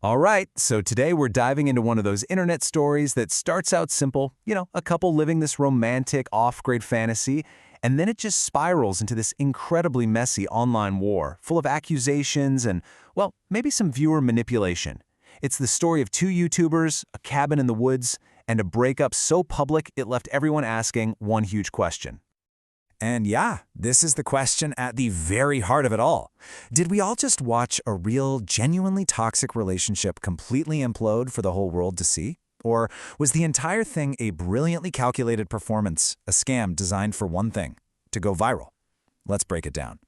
All right, so today we're diving into one of those internet stories that starts out simple, a couple living this romantic off-grid fantasy, and then it just spirals into this incredibly messy online war, full of accusations and, well, maybe some viewer manipulation. It's the story of two YouTubers, a cabin in the woods, and a breakup so public it left everyone asking one huge question. And yeah, this is the question at the very heart of it all. Did we all just watch a real, genuinely toxic relationship completely implode for the whole world to see? Or was the entire thing a brilliantly calculated performance, a scam designed for one thing, to go viral? Let's break it down.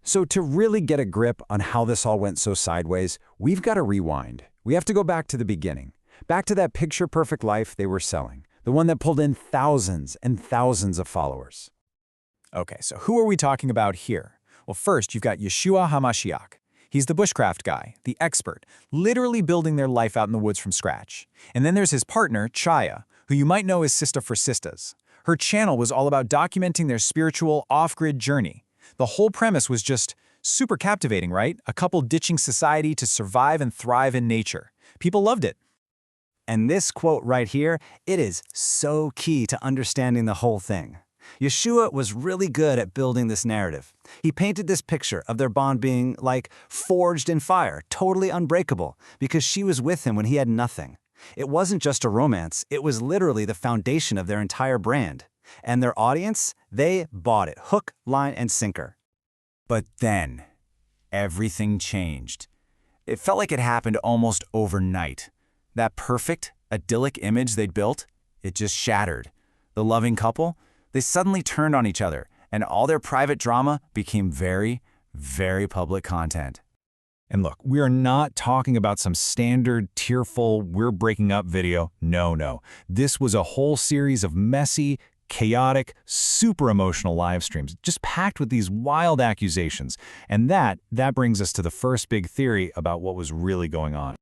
So to really get a grip on how this all went so sideways, we've got to rewind. We have to go back to the beginning, back to that picture-perfect life they were selling, the one that pulled in thousands and thousands of followers. Okay, so who are we talking about here? Well, first, you've got Yeshua HaMashiach. He's the Bushcraft guy, the expert, literally building their life out in the woods from scratch. And then there's his partner, Chaya, who you might know as Sista for Sistas. Her channel was all about documenting their spiritual, off-grid journey. The whole premise was just super captivating, right? A couple ditching society to survive and thrive in nature. People loved it. And this quote right here, it is so key to understanding the whole thing. Yeshua was really good at building this narrative. He painted this picture of their bond being like forged in fire, totally unbreakable, because she was with him when he had nothing. It wasn't just a romance, it was literally the foundation of their entire brand. And their audience, they bought it, hook, line, and sinker. But then, everything changed. It felt like it happened almost overnight. That perfect, idyllic image they'd built, it just shattered. The loving couple, they suddenly turned on each other, and all their private drama became very, very public content. And look, we are not talking about some standard, tearful, we're breaking up video. No. This was a whole series of messy, chaotic, super emotional live streams, just packed with these wild accusations. And that brings us to the first big theory about what was really going on.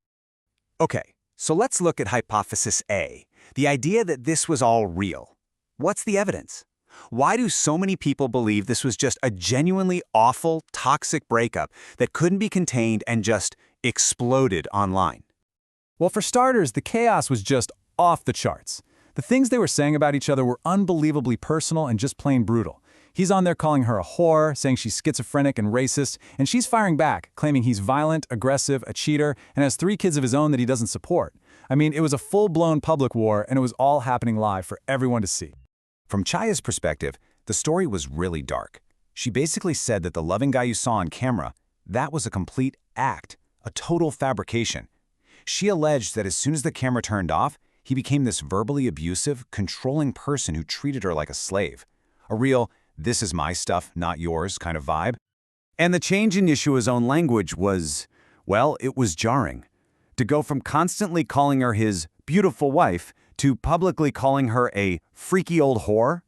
Okay, so let's look at hypothesis A, the idea that this was all real. What's the evidence? Why do so many people believe this was just a genuinely awful, toxic breakup that couldn't be contained and just exploded online? Well, for starters, the chaos was just off the charts. The things they were saying about each other were unbelievably personal and just plain brutal. He's on there calling her a whore, saying she's schizophrenic and racist, and she's firing back, claiming he's violent, aggressive, a cheater, and has 3 kids of his own that he doesn't support. I mean, it was a full-blown public war, and it was all happening live for everyone to see. From Chaya's perspective, the story was really dark. She basically said that the loving guy you saw on camera, that was a complete act, a total fabrication. She alleged that as soon as the camera turned off, he became this verbally abusive, controlling person who treated her like a slave. A real, this is my stuff, not yours kind of vibe. And the change in Yeshua's own language was, well, it was jarring. To go from constantly calling her his beautiful wife to publicly calling her a freaky old whore?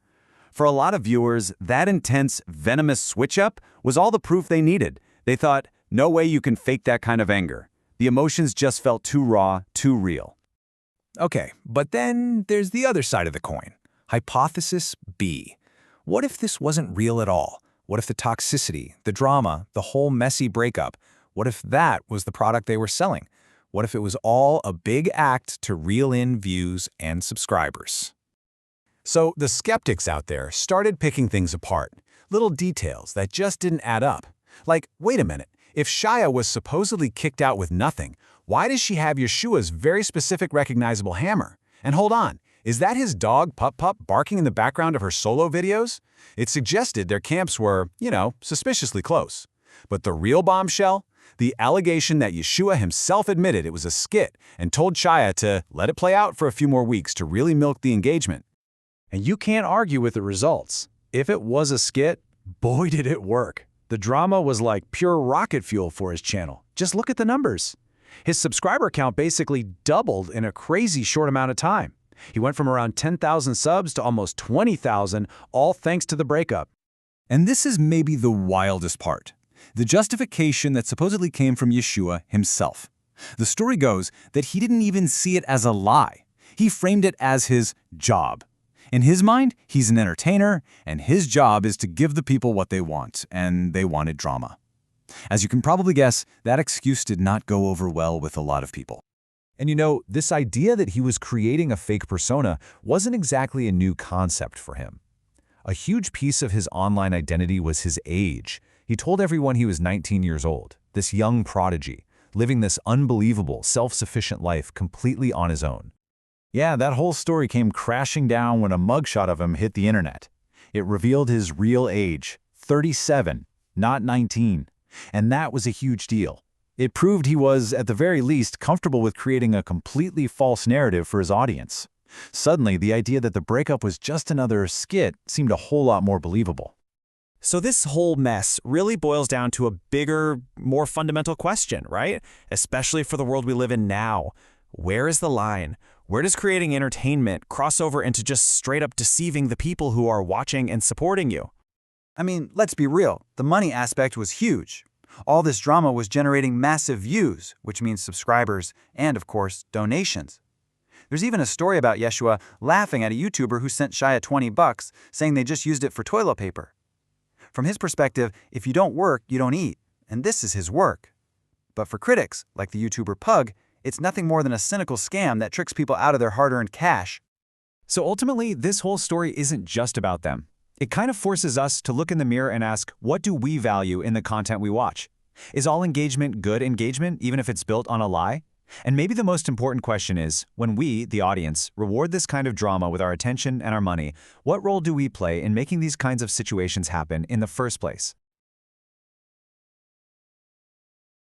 For a lot of viewers, that intense, venomous switch-up was all the proof they needed. They thought, no way you can fake that kind of anger. The emotions just felt too raw, too real. Okay, but then there's the other side of the coin. Hypothesis B. What if this wasn't real at all? What if the toxicity, the drama, the whole messy breakup, what if that was the product they were selling? What if it was all a big act to reel in views and subscribers? So the skeptics out there started picking things apart, little details that just didn't add up. Like, wait a minute, if Shia was supposedly kicked out with nothing, why does she have Yeshua's very specific recognizable hammer? And hold on, is that his dog Pup Pup barking in the background of her solo videos? It suggested their camps were, suspiciously close. But the real bombshell? The allegation that Yeshua himself admitted it was a skit and told Chaya to let it play out for a few more weeks to really milk the engagement. And you can't argue with the results. If it was a skit, boy did it work. The drama was like pure rocket fuel for his channel. Just look at the numbers. His subscriber count basically doubled in a crazy short amount of time. He went from around 10,000 subs to almost 20,000, all thanks to the breakup. And this is maybe the wildest part. The justification that supposedly came from Yeshua himself. The story goes that he didn't even see it as a lie. He framed it as his job. In his mind, he's an entertainer, and his job is to give the people what they want, and they wanted drama. As you can probably guess, that excuse did not go over well with a lot of people. And this idea that he was creating a fake persona wasn't exactly a new concept for him. A huge piece of his online identity was his age. He told everyone he was 19 years old, this young prodigy, living this unbelievable, self-sufficient life completely on his own. Yeah, that whole story came crashing down when a mugshot of him hit the internet. It revealed his real age, 37, not 19. And that was a huge deal. It proved he was, at the very least, comfortable with creating a completely false narrative for his audience. Suddenly, the idea that the breakup was just another skit seemed a whole lot more believable. So this whole mess really boils down to a bigger, more fundamental question, right? Especially for the world we live in now. Where is the line? Where does creating entertainment cross over into just straight up deceiving the people who are watching and supporting you? I mean, let's be real. The money aspect was huge. All this drama was generating massive views, which means subscribers and, of course, donations. There's even a story about Yeshua laughing at a YouTuber who sent Shia $20, saying they just used it for toilet paper. From his perspective, if you don't work, you don't eat, and this is his work. But for critics, like the YouTuber Pug, it's nothing more than a cynical scam that tricks people out of their hard-earned cash. So ultimately, this whole story isn't just about them. It kind of forces us to look in the mirror and ask, what do we value in the content we watch? Is all engagement good engagement, even if it's built on a lie? And maybe the most important question is, when we, the audience, reward this kind of drama with our attention and our money, what role do we play in making these kinds of situations happen in the first place?